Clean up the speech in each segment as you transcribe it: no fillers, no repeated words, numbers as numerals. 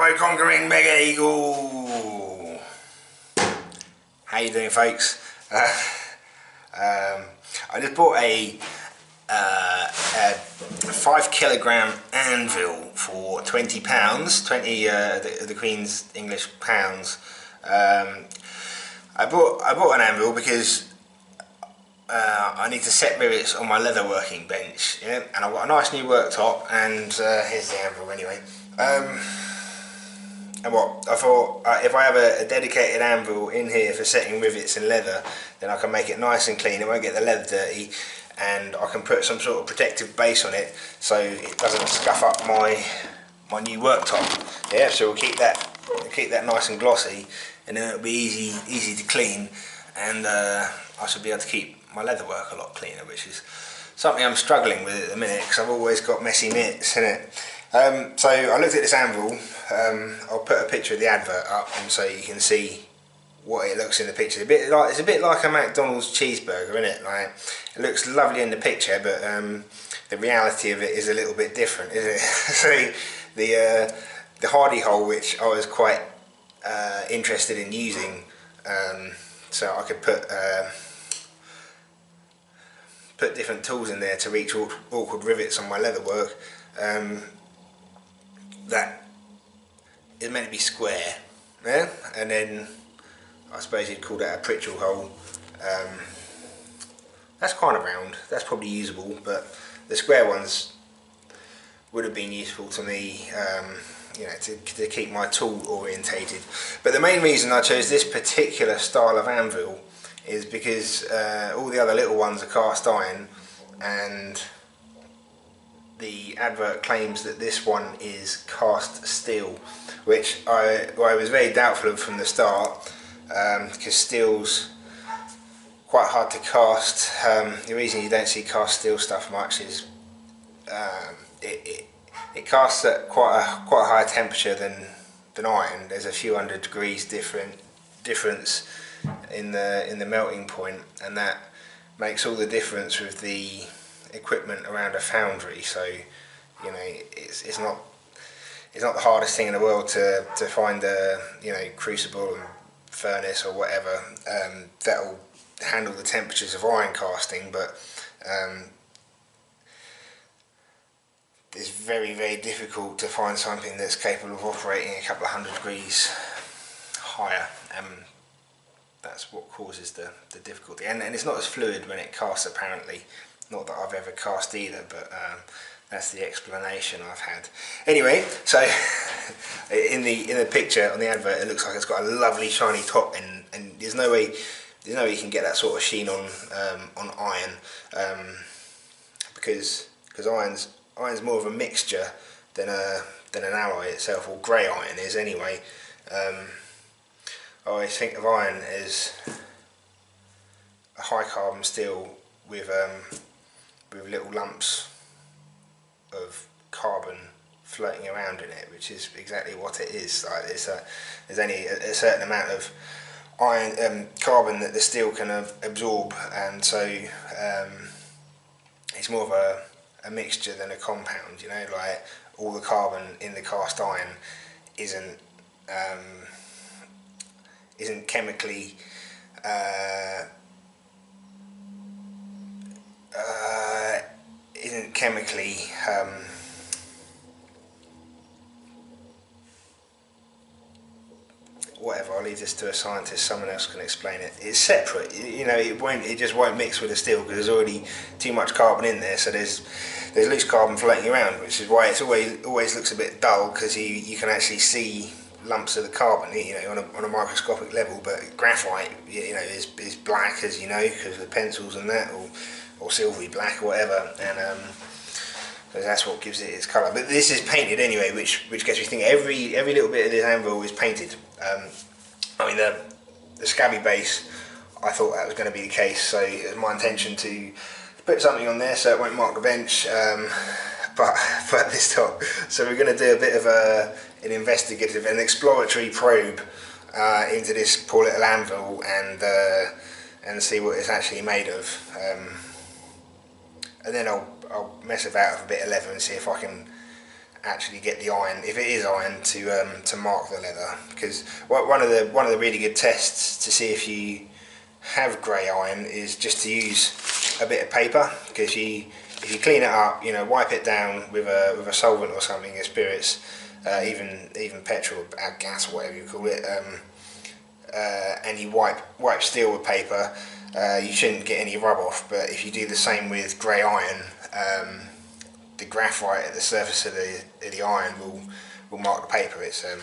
my conquering mega eagle. How you doing, folks? I just bought a 5 kilogram anvil for £20, 20 the Queen's English pounds. I bought an anvil because I need to set rivets on my leather working bench, yeah? And I've got a nice new worktop, and here's the anvil anyway. And what I thought, if I have a dedicated anvil in here for setting rivets in leather, then I can make it nice and clean. It won't get the leather dirty, and I can put some sort of protective base on it so it doesn't scuff up my new worktop. Yeah, so we'll keep that nice and glossy, and then it'll be easy to clean, and I should be able to keep my leather work a lot cleaner, which is something I'm struggling with at the minute because I've always got messy mitts in it. So I looked at this anvil. I'll put a picture of the advert up, and so you can see what it looks in the picture. It's a bit like a McDonald's cheeseburger, isn't it? Like, it looks lovely in the picture, but the reality of it is a little bit different, isn't it? So the hardy hole, which I was quite interested in using, so I could put different tools in there to reach awkward rivets on my leather work. That is meant to be square, yeah, and then I suppose you'd call that a Pritchell hole. That's kind of round. That's probably usable, but the square ones would have been useful to me, you know, to keep my tool orientated. But the main reason I chose this particular style of anvil is because all the other little ones are cast iron, and the advert claims that this one is cast steel, which I was very doubtful of from the start, because steel's quite hard to cast. The reason you don't see cast steel stuff much is it casts at quite a higher temperature than iron. There's a few hundred degrees difference in the melting point, and that makes all the difference with the equipment around a foundry. So, you know, it's not the hardest thing in the world to find a, you know, crucible and furnace or whatever that'll handle the temperatures of iron casting, but it's very, very difficult to find something that's capable of operating a couple of hundred degrees higher. That's what causes the difficulty, and it's not as fluid when it casts, apparently. Not that I've ever cast either, but that's the explanation I've had. Anyway, so in the picture on the advert, it looks like it's got a lovely shiny top, and there's no way you can get that sort of sheen on iron, because iron's more of a mixture than an alloy itself, or grey iron is anyway. I always think of iron as a high carbon steel with little lumps of carbon floating around in it, which is exactly what it is. Like, there's only a certain amount of iron, carbon that the steel can absorb, and so it's more of a mixture than a compound. You know, like, all the carbon in the cast iron isn't chemically whatever. I'll leave this to a scientist. Someone else can explain it. It's separate. You know, it just won't mix with the steel because there's already too much carbon in there. So there's loose carbon floating around, which is why it's always looks a bit dull, because you can actually see lumps of the carbon, you know, on a microscopic level. But graphite, you know, is black, as you know, because of the pencils and that, or silvery black or whatever, and that's what gives it its colour. But this is painted anyway, which gets me thinking. Every little bit of this anvil is painted. I mean, the scabby base, I thought that was going to be the case, so it was my intention to put something on there so it won't mark the bench, but this top. So we're going to do a bit of an investigative, an exploratory probe into this poor little anvil, and see what it's actually made of. And then I'll mess about with a bit of leather and see if I can actually get the iron, if it is iron, to mark the leather. Because one of the really good tests to see if you have grey iron is just to use a bit of paper. Because if you clean it up, you know, wipe it down with a solvent or something, a spirits, even petrol, gas, whatever you call it, and you wipe steel with paper, you shouldn't get any rub off. But if you do the same with grey iron, the graphite at the surface of the iron will mark the paper. It's a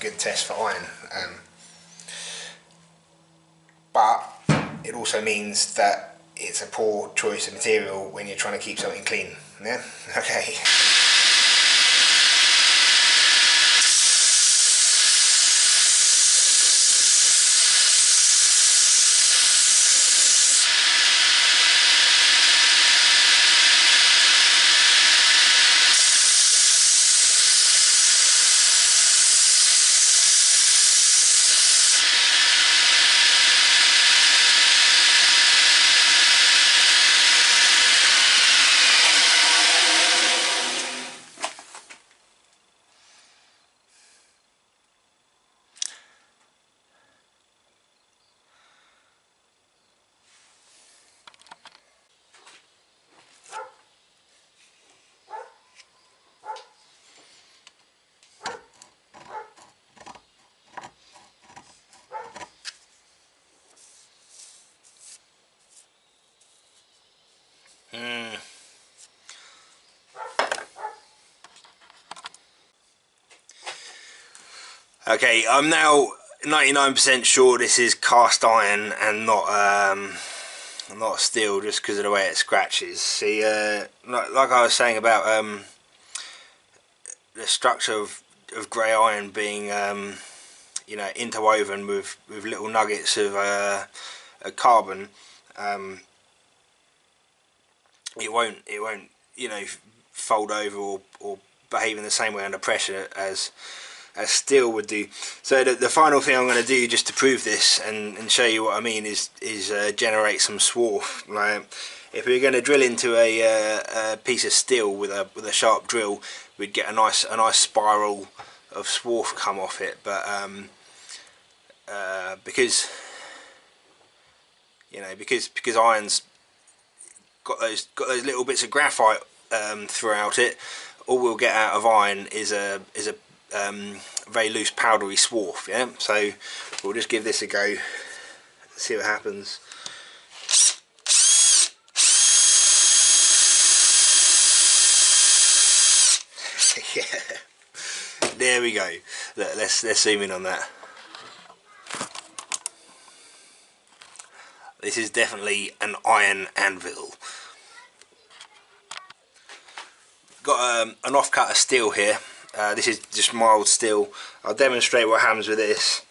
good test for iron, but it also means that it's a poor choice of material when you're trying to keep something clean. Yeah. Okay. Okay, I'm now 99% sure this is cast iron and not steel, just because of the way it scratches. See, like I was saying about the structure of grey iron being you know, interwoven with little nuggets of carbon. It won't you know, fold over or behave in the same way under pressure as steel would do. So the final thing I'm going to do, just to prove this and show you what I mean, is generate some swarf. Right? If we were going to drill into a piece of steel with a sharp drill, we'd get a nice spiral of swarf come off it. But because you know, because iron's got those little bits of graphite throughout it, all we'll get out of iron is a very loose powdery swarf. Yeah, so we'll just give this a go, see what happens. Yeah, there we go. Look, let's zoom in on that. This is definitely an iron anvil. Got an offcut of steel here. This is just mild steel. I'll demonstrate what happens with this.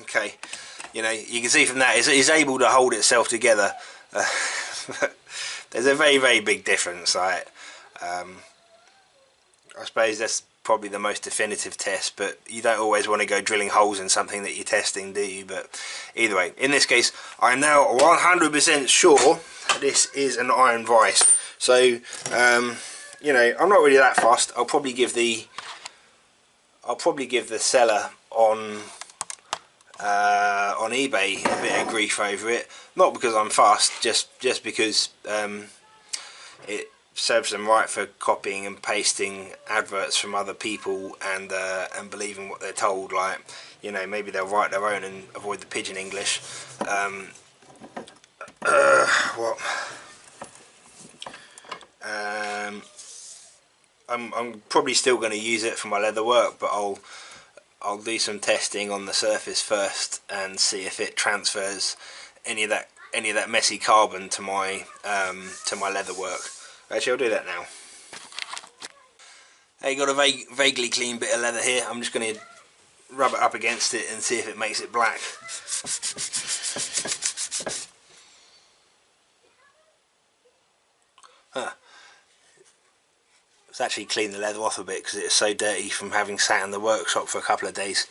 Okay, you know, you can see from that it's able to hold itself together. There's a very big difference. Like, I suppose that's probably the most definitive test, but you don't always want to go drilling holes in something that you're testing, do you? But either way, in this case, I'm now 100% sure this is an iron vise. So you know, I'm not really that fussed. I'll probably give the seller on eBay a bit of grief over it, not because I'm fussed, just because it serves them right for copying and pasting adverts from other people and believing what they're told. Like, you know, maybe they'll write their own and avoid the pigeon English. What? I'm probably still going to use it for my leather work, but I'll do some testing on the surface first and see if it transfers any of that messy carbon to my leather work. Actually, I'll do that now. Hey, got a vaguely clean bit of leather here. I'm just going to rub it up against it and see if it makes it black. Huh. Let's actually clean the leather off a bit because it's so dirty from having sat in the workshop for a couple of days.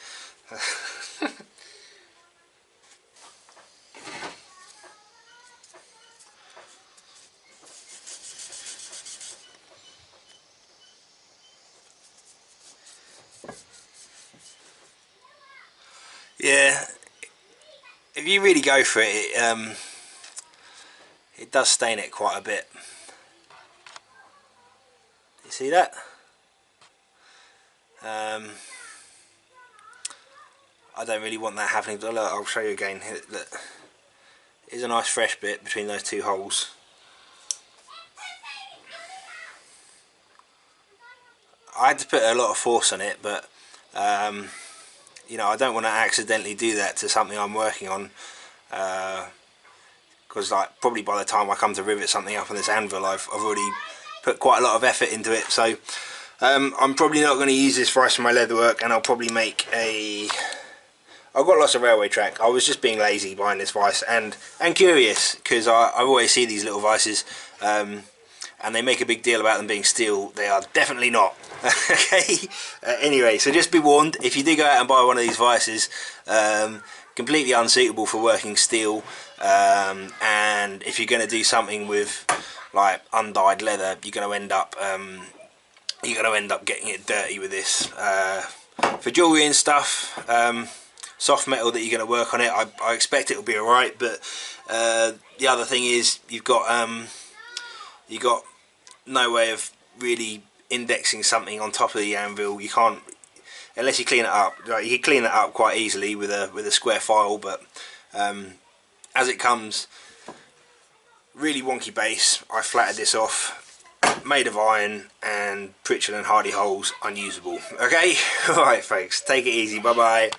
Yeah, if you really go for it, it does stain it quite a bit. You see that? I don't really want that happening, but look, I'll show you again. Look, here's a nice fresh bit between those two holes. I had to put a lot of force on it, but you know, I don't want to accidentally do that to something I'm working on, because like probably by the time I come to rivet something up on this anvil, I've already put quite a lot of effort into it. So I'm probably not going to use this vise for my leatherwork, and I'll probably make a... I've got lots of railway track. I was just being lazy buying this vise and curious, because I always see these little vices, and they make a big deal about them being steel. They are definitely not. Okay. Anyway, so just be warned, if you do go out and buy one of these vices, completely unsuitable for working steel, and if you're going to do something with like undyed leather, you're going to end up getting it dirty with this. For jewellery and stuff, soft metal that you're going to work on it, I expect it will be alright, but the other thing is you've got no way of really indexing something on top of the anvil. You can't, unless you clean it up. Like, you can clean it up quite easily with a square file, but as it comes, really wonky base. I flattered this off, made of iron, and Pritchard and Hardy holes unusable. Okay, alright folks, take it easy, bye bye.